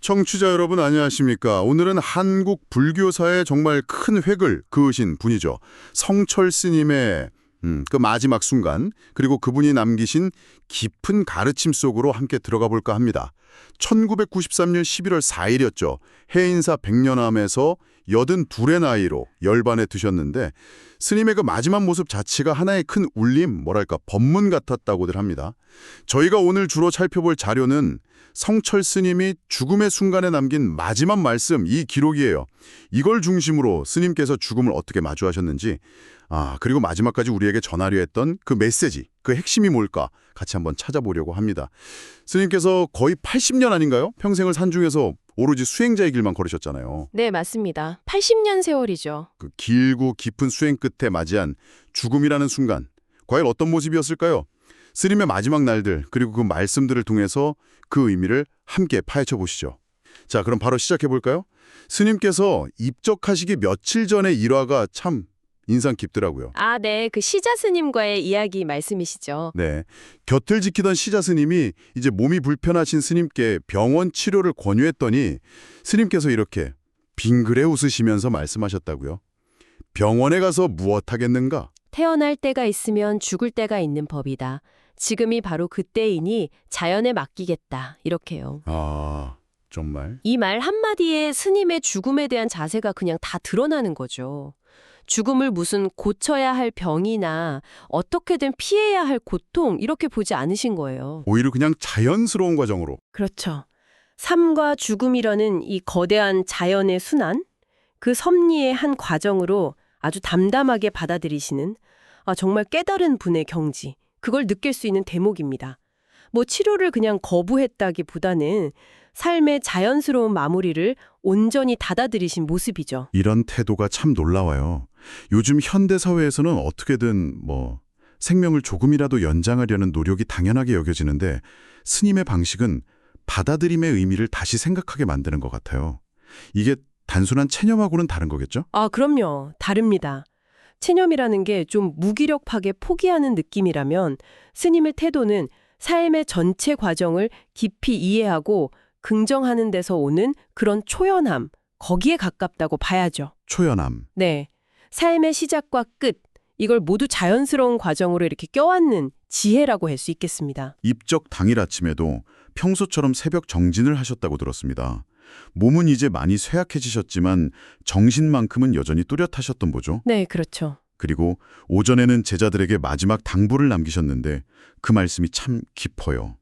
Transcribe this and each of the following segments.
청취자 여러분 안녕하십니까? 오늘은 한국 불교사의 정말 큰 획을 그으신 분이죠. 성철 스님의 그 마지막 순간, 그리고 그분이 남기신 깊은 가르침 속으로 함께 들어가 볼까 합니다. 1993년 11월 4일이었죠. 해인사 백년암에서 82의 나이로 열반에 드셨는데 스님의 그 마지막 모습 자체가 하나의 큰 울림, 뭐랄까 법문 같았다고들 합니다. 저희가 오늘 주로 살펴볼 자료는 성철 스님이 죽음의 순간에 남긴 마지막 말씀, 이 기록이에요. 이걸 중심으로 스님께서 죽음을 어떻게 마주하셨는지, 그리고 마지막까지 우리에게 전하려 했던 그 메시지, 그 핵심이 뭘까 같이 한번 찾아보려고 합니다. 스님께서 거의 80년 아닌가요? 평생을 산중에서 오로지 수행자의 길만 걸으셨잖아요. 네, 맞습니다. 80년 세월이죠. 그 길고 깊은 수행 끝에 맞이한 죽음이라는 순간, 과연 어떤 모습이었을까요? 스님의 마지막 날들, 그리고 그 말씀들을 통해서 그 의미를 함께 파헤쳐 보시죠. 자, 그럼 바로 시작해 볼까요? 스님께서 입적하시기 며칠 전의 일화가 참 인상 깊더라고요. 네, 그 시자 스님과의 이야기 말씀이시죠. 네, 곁을 지키던 시자 스님이 이제 몸이 불편하신 스님께 병원 치료를 권유했더니 스님께서 이렇게 빙그레 웃으시면서 말씀하셨다고요. 병원에 가서 무엇하겠는가? 태어날 때가 있으면 죽을 때가 있는 법이다. 지금이 바로 그때이니 자연에 맡기겠다. 이렇게요. 정말? 이 말 한마디에 스님의 죽음에 대한 자세가 그냥 다 드러나는 거죠. 죽음을 무슨 고쳐야 할 병이나 어떻게든 피해야 할 고통 이렇게 보지 않으신 거예요. 오히려 그냥 자연스러운 과정으로. 그렇죠. 삶과 죽음이라는 이 거대한 자연의 순환, 그 섭리의 한 과정으로 아주 담담하게 받아들이시는 정말 깨달은 분의 경지, 그걸 느낄 수 있는 대목입니다. 치료를 그냥 거부했다기보다는 삶의 자연스러운 마무리를 온전히 받아들이신 모습이죠. 이런 태도가 참 놀라워요. 요즘 현대 사회에서는 어떻게든 생명을 조금이라도 연장하려는 노력이 당연하게 여겨지는데 스님의 방식은 받아들임의 의미를 다시 생각하게 만드는 것 같아요. 이게 단순한 체념하고는 다른 거겠죠? 그럼요. 다릅니다. 체념이라는 게 좀 무기력하게 포기하는 느낌이라면 스님의 태도는 삶의 전체 과정을 깊이 이해하고 긍정하는 데서 오는 그런 초연함, 거기에 가깝다고 봐야죠. 초연함. 네. 삶의 시작과 끝, 이걸 모두 자연스러운 과정으로 이렇게 껴안는 지혜라고 할 수 있겠습니다. 입적 당일 아침에도 평소처럼 새벽 정진을 하셨다고 들었습니다. 몸은 이제 많이 쇠약해지셨지만 정신만큼은 여전히 뚜렷하셨던 거죠. 네, 그렇죠. 그리고 오전에는 제자들에게 마지막 당부를 남기셨는데 그 말씀이 참 깊어요.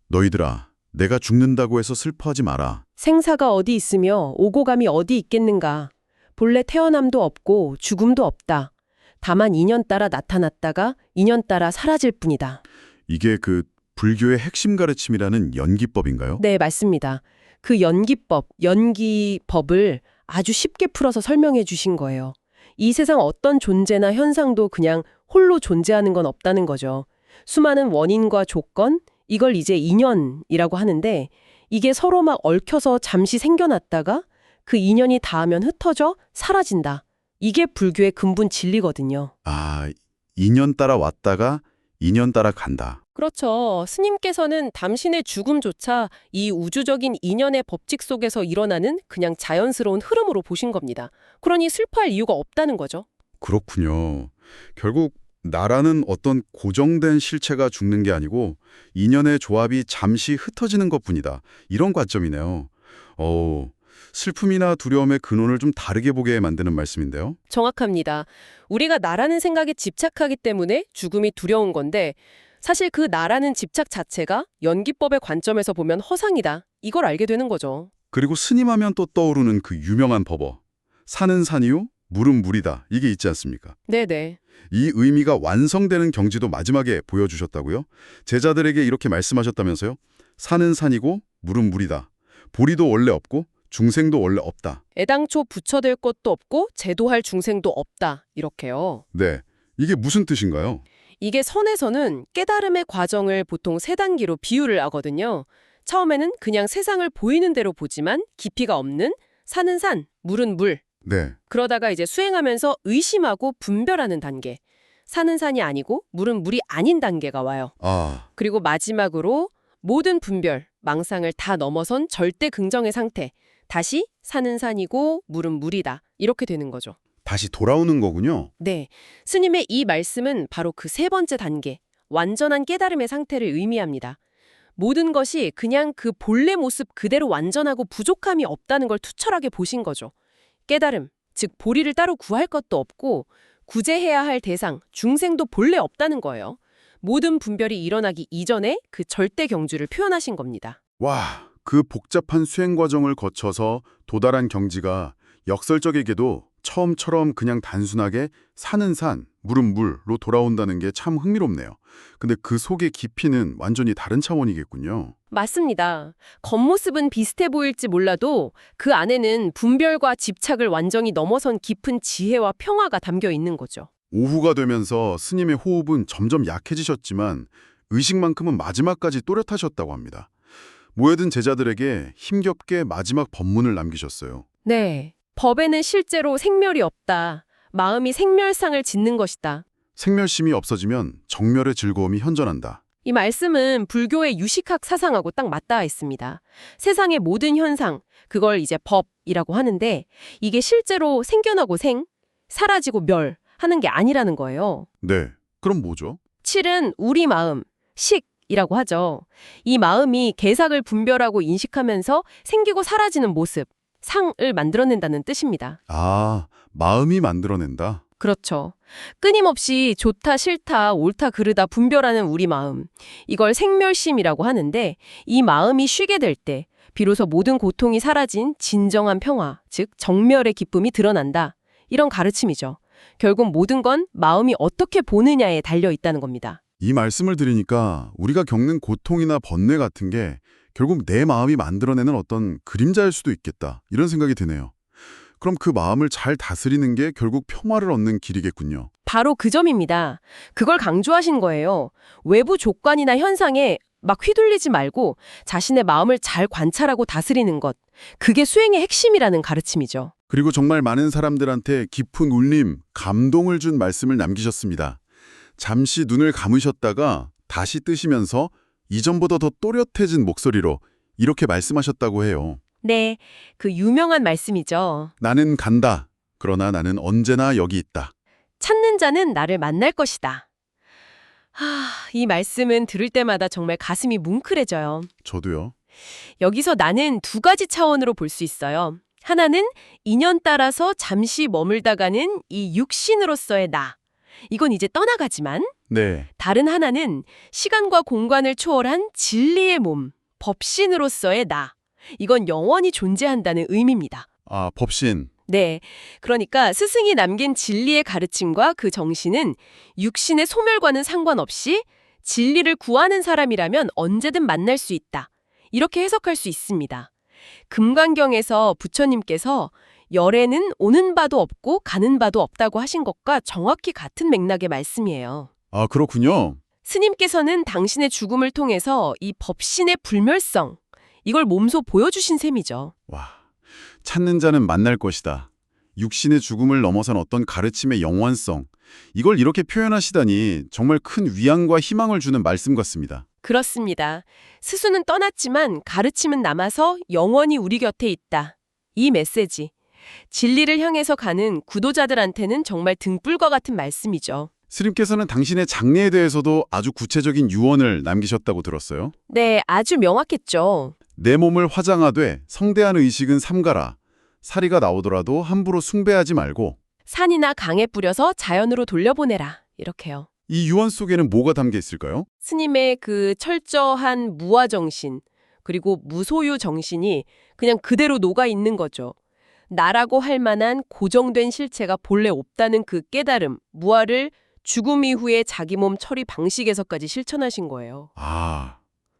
너희들아, 내가 죽는다고 해서 슬퍼하지 마라. 생사가 어디 있으며 오고 감이 어디 있겠는가. 본래 태어남도 없고 죽음도 없다. 다만 인연 따라 나타났다가 인연 따라 사라질 뿐이다. 이게 그 불교의 핵심 가르침이라는 연기법인가요? 네, 맞습니다. 그 연기법을 아주 쉽게 풀어서 설명해 주신 거예요. 이 세상 어떤 존재나 현상도 그냥 홀로 존재하는 건 없다는 거죠. 수많은 원인과 조건, 이걸 이제 인연이라고 하는데 이게 서로 막 얽혀서 잠시 생겨났다가 그 인연이 닿으면 흩어져 사라진다. 이게 불교의 근본 진리거든요. 인연 따라 왔다가 인연 따라 간다. 그렇죠. 스님께서는 당신의 죽음조차 이 우주적인 인연의 법칙 속에서 일어나는 그냥 자연스러운 흐름으로 보신 겁니다. 그러니 슬퍼할 이유가 없다는 거죠. 그렇군요. 결국 나라는 어떤 고정된 실체가 죽는 게 아니고 인연의 조합이 잠시 흩어지는 것뿐이다. 이런 관점이네요. 슬픔이나 두려움의 근원을 좀 다르게 보게 만드는 말씀인데요. 정확합니다. 우리가 나라는 생각에 집착하기 때문에 죽음이 두려운 건데 사실 그 나라는 집착 자체가 연기법의 관점에서 보면 허상이다. 이걸 알게 되는 거죠. 그리고 스님하면 또 떠오르는 그 유명한 법어. 산은 산이요, 물은 물이다. 이게 있지 않습니까? 네네. 이 의미가 완성되는 경지도 마지막에 보여주셨다고요? 제자들에게 이렇게 말씀하셨다면서요? 산은 산이고 물은 물이다. 보리도 원래 없고 중생도 원래 없다. 애당초 부처될 것도 없고 제도할 중생도 없다. 이렇게요. 네, 이게 무슨 뜻인가요? 이게 선에서는 깨달음의 과정을 보통 세 단계로 비유를 하거든요. 처음에는 그냥 세상을 보이는 대로 보지만 깊이가 없는 산은 산, 물은 물. 네. 그러다가 이제 수행하면서 의심하고 분별하는 단계. 산은 산이 아니고 물은 물이 아닌 단계가 와요. 아, 그리고 마지막으로 모든 분별, 망상을 다 넘어선 절대 긍정의 상태. 다시 산은 산이고 물은 물이다. 이렇게 되는 거죠. 다시 돌아오는 거군요. 네, 스님의 이 말씀은 바로 그 세 번째 단계, 완전한 깨달음의 상태를 의미합니다. 모든 것이 그냥 그 본래 모습 그대로 완전하고 부족함이 없다는 걸 투철하게 보신 거죠. 깨달음, 즉 보리를 따로 구할 것도 없고 구제해야 할 대상, 중생도 본래 없다는 거예요. 모든 분별이 일어나기 이전에 그 절대 경주를 표현하신 겁니다. 와, 그 복잡한 수행 과정을 거쳐서 도달한 경지가 역설적이게도 처음처럼 그냥 단순하게 산은 산, 물은 물로 돌아온다는 게 참 흥미롭네요. 근데 그 속의 깊이는 완전히 다른 차원이겠군요. 맞습니다. 겉모습은 비슷해 보일지 몰라도 그 안에는 분별과 집착을 완전히 넘어선 깊은 지혜와 평화가 담겨 있는 거죠. 오후가 되면서 스님의 호흡은 점점 약해지셨지만 의식만큼은 마지막까지 또렷하셨다고 합니다. 모여든 제자들에게 힘겹게 마지막 법문을 남기셨어요. 네. 법에는 실제로 생멸이 없다. 마음이 생멸상을 짓는 것이다. 생멸심이 없어지면 정멸의 즐거움이 현존한다. 이 말씀은 불교의 유식학 사상하고 딱 맞닿아 있습니다. 세상의 모든 현상, 그걸 이제 법이라고 하는데 이게 실제로 생겨나고 사라지고 멸하는 게 아니라는 거예요. 네, 그럼 뭐죠? 칠은 우리 마음, 식이라고 하죠. 이 마음이 개삭을 분별하고 인식하면서 생기고 사라지는 모습, 상을 만들어낸다는 뜻입니다. 아, 마음이 만들어낸다. 그렇죠. 끊임없이 좋다, 싫다, 옳다, 그르다 분별하는 우리 마음. 이걸 생멸심이라고 하는데 이 마음이 쉬게 될 때 비로소 모든 고통이 사라진 진정한 평화, 즉 정멸의 기쁨이 드러난다. 이런 가르침이죠. 결국 모든 건 마음이 어떻게 보느냐에 달려 있다는 겁니다. 이 말씀을 들으니까 우리가 겪는 고통이나 번뇌 같은 게 결국 내 마음이 만들어내는 어떤 그림자일 수도 있겠다. 이런 생각이 드네요. 그럼 그 마음을 잘 다스리는 게 결국 평화를 얻는 길이겠군요. 바로 그 점입니다. 그걸 강조하신 거예요. 외부 조건이나 현상에 막 휘둘리지 말고 자신의 마음을 잘 관찰하고 다스리는 것. 그게 수행의 핵심이라는 가르침이죠. 그리고 정말 많은 사람들한테 깊은 울림, 감동을 준 말씀을 남기셨습니다. 잠시 눈을 감으셨다가 다시 뜨시면서 이전보다 더 또렷해진 목소리로 이렇게 말씀하셨다고 해요. 네, 그 유명한 말씀이죠. 나는 간다. 그러나 나는 언제나 여기 있다. 찾는 자는 나를 만날 것이다. 이 말씀은 들을 때마다 정말 가슴이 뭉클해져요. 저도요. 여기서 나는 두 가지 차원으로 볼 수 있어요. 하나는 인연 따라서 잠시 머물다가는 이 육신으로서의 나. 이건 이제 떠나가지만 네. 다른 하나는 시간과 공간을 초월한 진리의 몸, 법신으로서의 나. 이건 영원히 존재한다는 의미입니다. 아, 법신. 네, 그러니까 스승이 남긴 진리의 가르침과 그 정신은 육신의 소멸과는 상관없이 진리를 구하는 사람이라면 언제든 만날 수 있다. 이렇게 해석할 수 있습니다. 금강경에서 부처님께서 열에는 오는 바도 없고 가는 바도 없다고 하신 것과 정확히 같은 맥락의 말씀이에요. 아, 그렇군요. 스님께서는 당신의 죽음을 통해서 이 법신의 불멸성, 이걸 몸소 보여주신 셈이죠. 와, 찾는 자는 만날 것이다. 육신의 죽음을 넘어선 어떤 가르침의 영원성. 이걸 이렇게 표현하시다니 정말 큰 위안과 희망을 주는 말씀 같습니다. 그렇습니다. 스수는 떠났지만 가르침은 남아서 영원히 우리 곁에 있다. 이 메시지. 진리를 향해서 가는 구도자들한테는 정말 등불과 같은 말씀이죠. 스님께서는 당신의 장래에 대해서도 아주 구체적인 유언을 남기셨다고 들었어요. 네, 아주 명확했죠. 내 몸을 화장하되 성대한 의식은 삼가라. 사리가 나오더라도 함부로 숭배하지 말고. 산이나 강에 뿌려서 자연으로 돌려보내라. 이렇게요. 이 유언 속에는 뭐가 담겨 있을까요? 스님의 그 철저한 무아 정신, 그리고 무소유 정신이 그냥 그대로 녹아 있는 거죠. 나라고 할 만한 고정된 실체가 본래 없다는 그 깨달음, 무아를 죽음 이후의 자기 몸 처리 방식에서까지 실천하신 거예요. 아,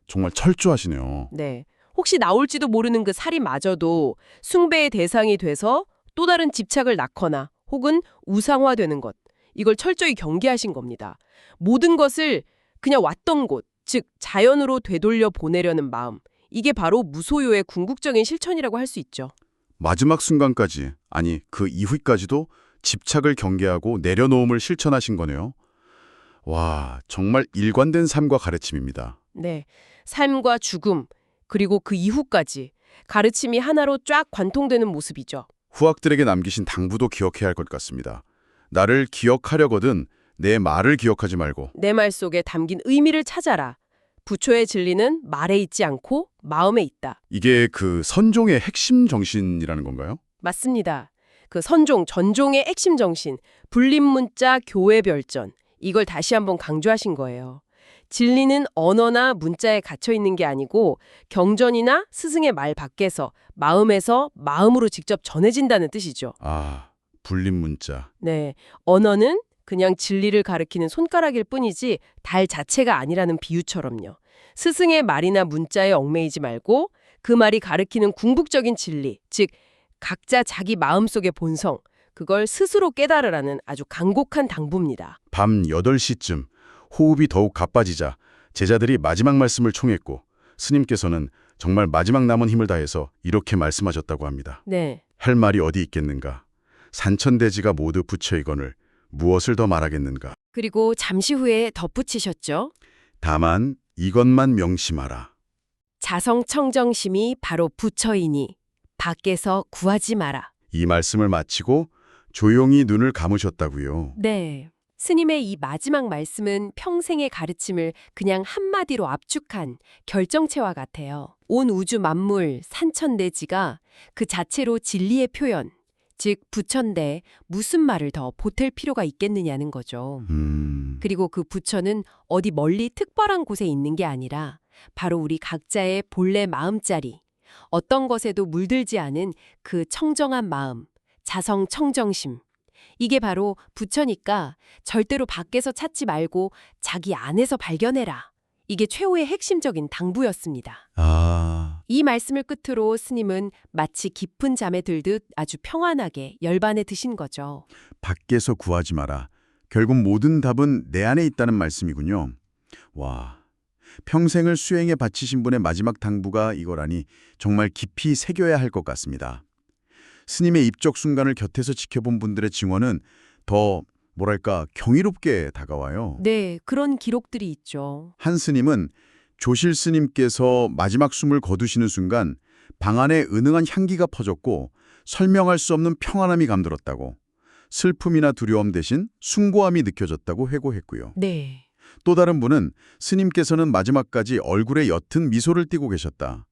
정말 철저하시네요. 네. 혹시 나올지도 모르는 그 살이마저도 숭배의 대상이 돼서 또 다른 집착을 낳거나 혹은 우상화되는 것. 이걸 철저히 경계하신 겁니다. 모든 것을 그냥 왔던 곳, 즉 자연으로 되돌려 보내려는 마음. 이게 바로 무소유의 궁극적인 실천이라고 할 수 있죠. 마지막 순간까지, 아니 그 이후까지도 집착을 경계하고 내려놓음을 실천하신 거네요. 와, 정말 일관된 삶과 가르침입니다. 네. 삶과 죽음, 그리고 그 이후까지 가르침이 하나로 쫙 관통되는 모습이죠. 후학들에게 남기신 당부도 기억해야 할 것 같습니다. 나를 기억하려거든 내 말을 기억하지 말고. 내 말 속에 담긴 의미를 찾아라. 부처의 진리는 말에 있지 않고 마음에 있다. 이게 그 선종의 핵심 정신이라는 건가요? 맞습니다. 그 선종, 전종의 핵심 정신, 불립문자 교회별전, 이걸 다시 한번 강조하신 거예요. 진리는 언어나 문자에 갇혀 있는 게 아니고 경전이나 스승의 말 밖에서 마음에서 마음으로 직접 전해진다는 뜻이죠. 아, 불림문자. 네, 언어는 그냥 진리를 가리키는 손가락일 뿐이지 달 자체가 아니라는 비유처럼요. 스승의 말이나 문자에 얽매이지 말고 그 말이 가리키는 궁극적인 진리, 즉 각자 자기 마음속의 본성, 그걸 스스로 깨달으라는 아주 간곡한 당부입니다. 밤 8시쯤 호흡이 더욱 가빠지자 제자들이 마지막 말씀을 총했고 스님께서는 정말 마지막 남은 힘을 다해서 이렇게 말씀하셨다고 합니다. 네, 할 말이 어디 있겠는가? 산천대지가 모두 부처이거늘 무엇을 더 말하겠는가? 그리고 잠시 후에 덧붙이셨죠. 다만 이것만 명심하라. 자성청정심이 바로 부처이니 밖에서 구하지 마라. 이 말씀을 마치고 조용히 눈을 감으셨다고요. 네. 스님의 이 마지막 말씀은 평생의 가르침을 그냥 한마디로 압축한 결정체와 같아요. 온 우주 만물, 산천대지가 그 자체로 진리의 표현, 즉 부처인데 무슨 말을 더 보탤 필요가 있겠느냐는 거죠. 그리고 그 부처는 어디 멀리 특별한 곳에 있는 게 아니라 바로 우리 각자의 본래 마음자리, 어떤 것에도 물들지 않은 그 청정한 마음, 자성청정심. 이게 바로 부처니까 절대로 밖에서 찾지 말고 자기 안에서 발견해라. 이게 최후의 핵심적인 당부였습니다. 이 말씀을 끝으로 스님은 마치 깊은 잠에 들듯 아주 평안하게 열반에 드신 거죠. 밖에서 구하지 마라. 결국 모든 답은 내 안에 있다는 말씀이군요. 와, 평생을 수행에 바치신 분의 마지막 당부가 이거라니 정말 깊이 새겨야 할 것 같습니다. 스님의 입적 순간을 곁에서 지켜본 분들의 증언은 더 뭐랄까 경이롭게 다가와요. 네, 그런 기록들이 있죠. 한 스님은 조실 스님께서 마지막 숨을 거두시는 순간 방 안에 은은한 향기가 퍼졌고 설명할 수 없는 평안함이 감돌았다고, 슬픔이나 두려움 대신 숭고함이 느껴졌다고 회고했고요. 네. 또 다른 분은 스님께서는 마지막까지 얼굴에 옅은 미소를 띠고 계셨다.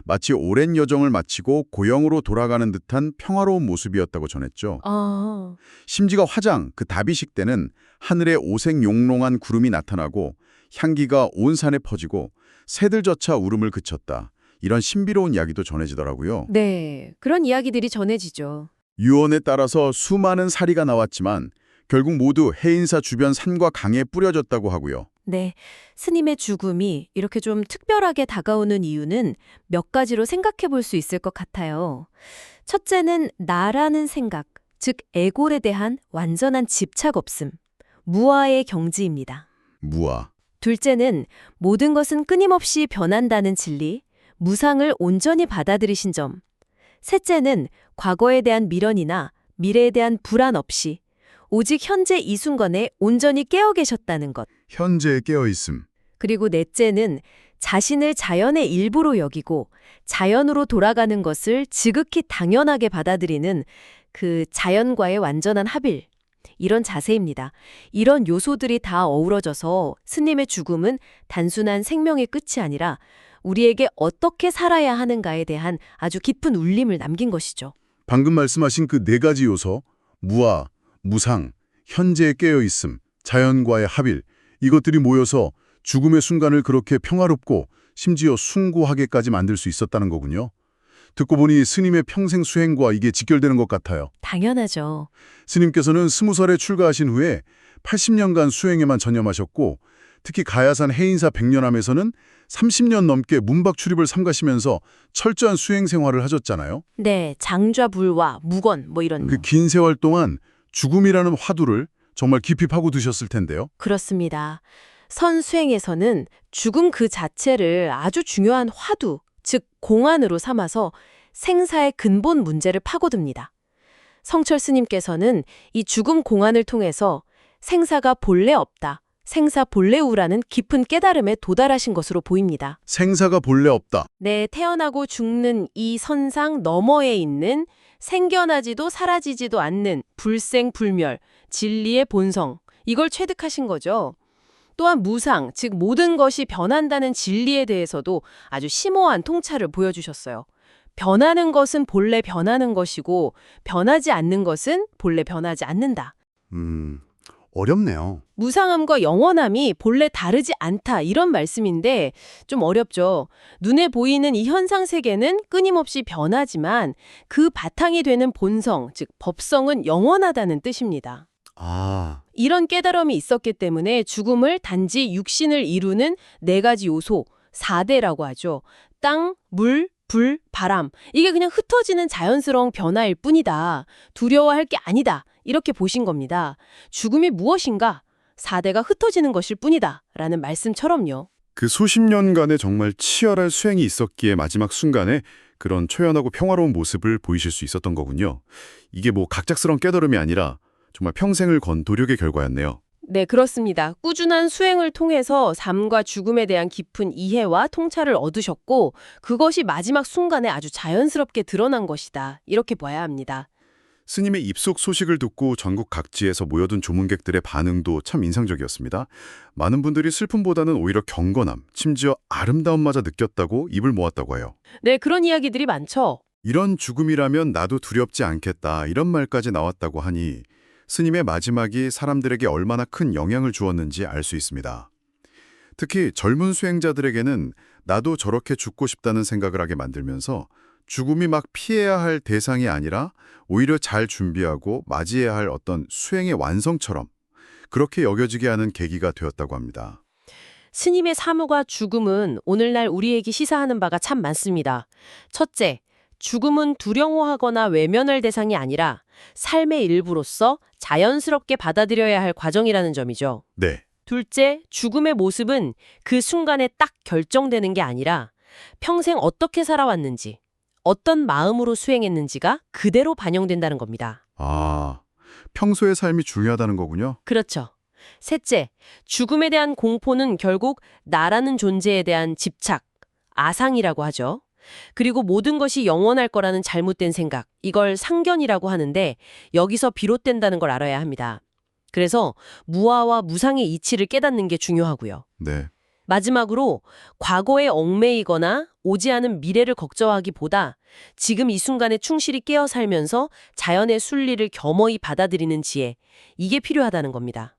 마치 오랜 여정을 마치고 고영으로 돌아가는 듯한 평화로운 모습이었다고 전했죠. 아, 심지어 화장, 그 다비식 때는 하늘에 오색용롱한 구름이 나타나고 향기가 온 산에 퍼지고 새들조차 울음을 그쳤다. 이런 신비로운 이야기도 전해지더라고요. 네. 그런 이야기들이 전해지죠. 유언에 따라서 수많은 사리가 나왔지만 결국 모두 해인사 주변 산과 강에 뿌려졌다고 하고요. 네. 스님의 죽음이 이렇게 좀 특별하게 다가오는 이유는 몇 가지로 생각해 볼 수 있을 것 같아요. 첫째는 나라는 생각, 즉 에골에 대한 완전한 집착 없음, 무아의 경지입니다. 무아. 둘째는 모든 것은 끊임없이 변한다는 진리, 무상을 온전히 받아들이신 점. 셋째는 과거에 대한 미련이나 미래에 대한 불안 없이 오직 현재 이 순간에 온전히 깨어 계셨다는 것. 현재에 깨어있음. 그리고 넷째는 자신을 자연의 일부로 여기고 자연으로 돌아가는 것을 지극히 당연하게 받아들이는 그 자연과의 완전한 합일. 이런 자세입니다. 이런 요소들이 다 어우러져서 스님의 죽음은 단순한 생명의 끝이 아니라 우리에게 어떻게 살아야 하는가에 대한 아주 깊은 울림을 남긴 것이죠. 방금 말씀하신 그 네 가지 요소, 무아, 무상, 현재에 깨어있음, 자연과의 합일, 이것들이 모여서 죽음의 순간을 그렇게 평화롭고 심지어 숭고하게까지 만들 수 있었다는 거군요. 듣고 보니 스님의 평생 수행과 이게 직결되는 것 같아요. 당연하죠. 스님께서는 20살에 출가하신 후에 80년간 수행에만 전념하셨고 특히 가야산 해인사 백년암에서는 30년 넘게 문박 출입을 삼가시면서 철저한 수행 생활을 하셨잖아요. 네, 장좌불화, 무건 뭐 이런. 그 긴 세월 동안 죽음이라는 화두를 정말 깊이 파고드셨을 텐데요. 그렇습니다. 선수행에서는 죽음 그 자체를 아주 중요한 화두, 즉 공안으로 삼아서 생사의 근본 문제를 파고듭니다. 성철 스님께서는 이 죽음 공안을 통해서 생사가 본래 없다, 생사 본래 우라는 깊은 깨달음에 도달하신 것으로 보입니다. 생사가 본래 없다. 네, 태어나고 죽는 이 선상 너머에 있는 생겨나지도 사라지지도 않는 불생불멸, 진리의 본성, 이걸 체득하신 거죠. 또한 무상, 즉 모든 것이 변한다는 진리에 대해서도 아주 심오한 통찰을 보여주셨어요. 변하는 것은 본래 변하는 것이고 변하지 않는 것은 본래 변하지 않는다. 어렵네요. 무상함과 영원함이 본래 다르지 않다 이런 말씀인데 좀 어렵죠. 눈에 보이는 이 현상 세계는 끊임없이 변하지만 그 바탕이 되는 본성, 즉 법성은 영원하다는 뜻입니다. 아, 이런 깨달음이 있었기 때문에 죽음을 단지 육신을 이루는 4가지 요소, 4대라고 하죠. 땅, 물, 불, 바람. 이게 그냥 흩어지는 자연스러운 변화일 뿐이다. 두려워할 게 아니다. 이렇게 보신 겁니다. 죽음이 무엇인가? 4대가 흩어지는 것일 뿐이다. 라는 말씀처럼요. 그 수십 년간의 정말 치열한 수행이 있었기에 마지막 순간에 그런 초연하고 평화로운 모습을 보이실 수 있었던 거군요. 이게 뭐 갑작스러운 깨달음이 아니라 정말 평생을 건 노력의 결과였네요. 네, 그렇습니다. 꾸준한 수행을 통해서 삶과 죽음에 대한 깊은 이해와 통찰을 얻으셨고 그것이 마지막 순간에 아주 자연스럽게 드러난 것이다. 이렇게 봐야 합니다. 스님의 입속 소식을 듣고 전국 각지에서 모여든 조문객들의 반응도 참 인상적이었습니다. 많은 분들이 슬픔보다는 오히려 경건함, 심지어 아름다움마저 느꼈다고 입을 모았다고 해요. 네, 그런 이야기들이 많죠. 이런 죽음이라면 나도 두렵지 않겠다 이런 말까지 나왔다고 하니 스님의 마지막이 사람들에게 얼마나 큰 영향을 주었는지 알 수 있습니다. 특히 젊은 수행자들에게는 나도 저렇게 죽고 싶다는 생각을 하게 만들면서 죽음이 막 피해야 할 대상이 아니라 오히려 잘 준비하고 맞이해야 할 어떤 수행의 완성처럼 그렇게 여겨지게 하는 계기가 되었다고 합니다. 스님의 사무와 죽음은 오늘날 우리에게 시사하는 바가 참 많습니다. 첫째, 죽음은 두려워하거나 외면할 대상이 아니라 삶의 일부로서 자연스럽게 받아들여야 할 과정이라는 점이죠. 네, 둘째, 죽음의 모습은 그 순간에 딱 결정되는 게 아니라 평생 어떻게 살아왔는지, 어떤 마음으로 수행했는지가 그대로 반영된다는 겁니다. 아, 평소의 삶이 중요하다는 거군요. 그렇죠. 셋째, 죽음에 대한 공포는 결국 나라는 존재에 대한 집착, 아상이라고 하죠. 그리고 모든 것이 영원할 거라는 잘못된 생각, 이걸 상견이라고 하는데 여기서 비롯된다는 걸 알아야 합니다. 그래서 무아와 무상의 이치를 깨닫는 게 중요하고요. 네, 마지막으로 과거에 얽매이거나 오지 않은 미래를 걱정하기보다 지금 이 순간에 충실히 깨어 살면서 자연의 순리를 겸허히 받아들이는 지혜, 이게 필요하다는 겁니다.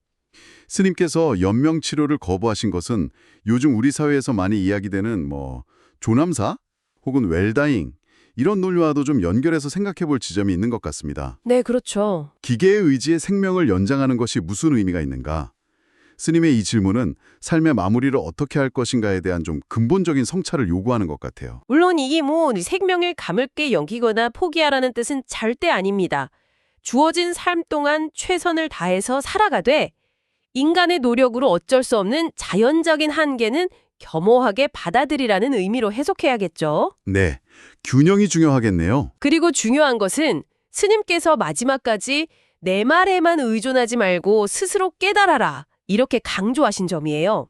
스님께서 연명치료를 거부하신 것은 요즘 우리 사회에서 많이 이야기되는 조남사 혹은 웰다잉 이런 논리와도 좀 연결해서 생각해 볼 지점이 있는 것 같습니다. 네, 그렇죠. 기계의 의지에 생명을 연장하는 것이 무슨 의미가 있는가? 스님의 이 질문은 삶의 마무리를 어떻게 할 것인가에 대한 좀 근본적인 성찰을 요구하는 것 같아요. 물론 이게 생명을 가물게 여기거나 포기하라는 뜻은 절대 아닙니다. 주어진 삶 동안 최선을 다해서 살아가되 인간의 노력으로 어쩔 수 없는 자연적인 한계는 겸허하게 받아들이라는 의미로 해석해야겠죠. 네, 균형이 중요하겠네요. 그리고 중요한 것은 스님께서 마지막까지 내 말에만 의존하지 말고 스스로 깨달아라, 이렇게 강조하신 점이에요.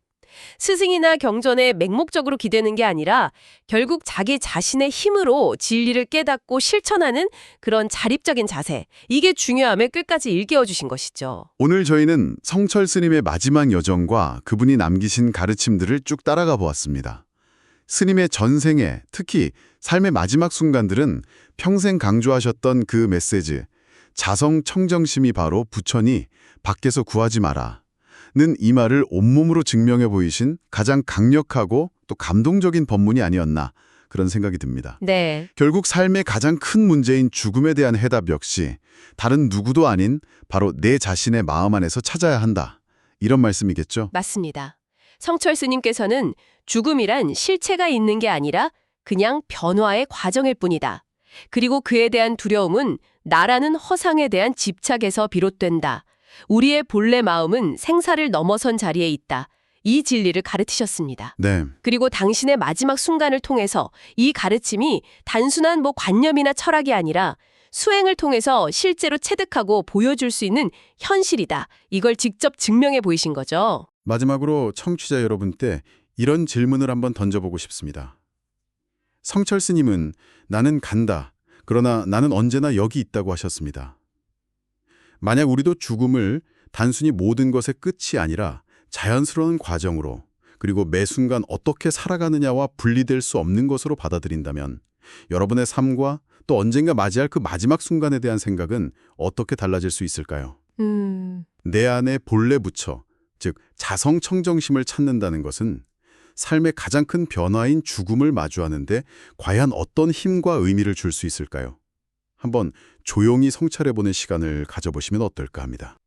스승이나 경전에 맹목적으로 기대는 게 아니라 결국 자기 자신의 힘으로 진리를 깨닫고 실천하는 그런 자립적인 자세, 이게 중요함을 끝까지 일깨워 주신 것이죠. 오늘 저희는 성철 스님의 마지막 여정과 그분이 남기신 가르침들을 쭉 따라가 보았습니다. 스님의 전생에, 특히 삶의 마지막 순간들은 평생 강조하셨던 그 메시지, 자성 청정심이 바로 부처니 밖에서 구하지 마라 는 이 말을 온몸으로 증명해 보이신 가장 강력하고 또 감동적인 법문이 아니었나 그런 생각이 듭니다. 네. 결국 삶의 가장 큰 문제인 죽음에 대한 해답 역시 다른 누구도 아닌 바로 내 자신의 마음 안에서 찾아야 한다. 이런 말씀이겠죠? 맞습니다. 성철 스님께서는 죽음이란 실체가 있는 게 아니라 그냥 변화의 과정일 뿐이다. 그리고 그에 대한 두려움은 나라는 허상에 대한 집착에서 비롯된다. 우리의 본래 마음은 생사를 넘어선 자리에 있다. 이 진리를 가르치셨습니다. 네. 그리고 당신의 마지막 순간을 통해서 이 가르침이 단순한 관념이나 철학이 아니라 수행을 통해서 실제로 체득하고 보여줄 수 있는 현실이다. 이걸 직접 증명해 보이신 거죠. 마지막으로 청취자 여러분께 이런 질문을 한번 던져보고 싶습니다. 성철 스님은 나는 간다. 그러나 나는 언제나 여기 있다고 하셨습니다. 만약 우리도 죽음을 단순히 모든 것의 끝이 아니라 자연스러운 과정으로 그리고 매 순간 어떻게 살아가느냐와 분리될 수 없는 것으로 받아들인다면 여러분의 삶과 또 언젠가 맞이할 그 마지막 순간에 대한 생각은 어떻게 달라질 수 있을까요? 내 안에 본래 부처, 즉 자성청정심을 찾는다는 것은 삶의 가장 큰 변화인 죽음을 마주하는데 과연 어떤 힘과 의미를 줄 수 있을까요? 한번 조용히 성찰해보는 시간을 가져보시면 어떨까 합니다.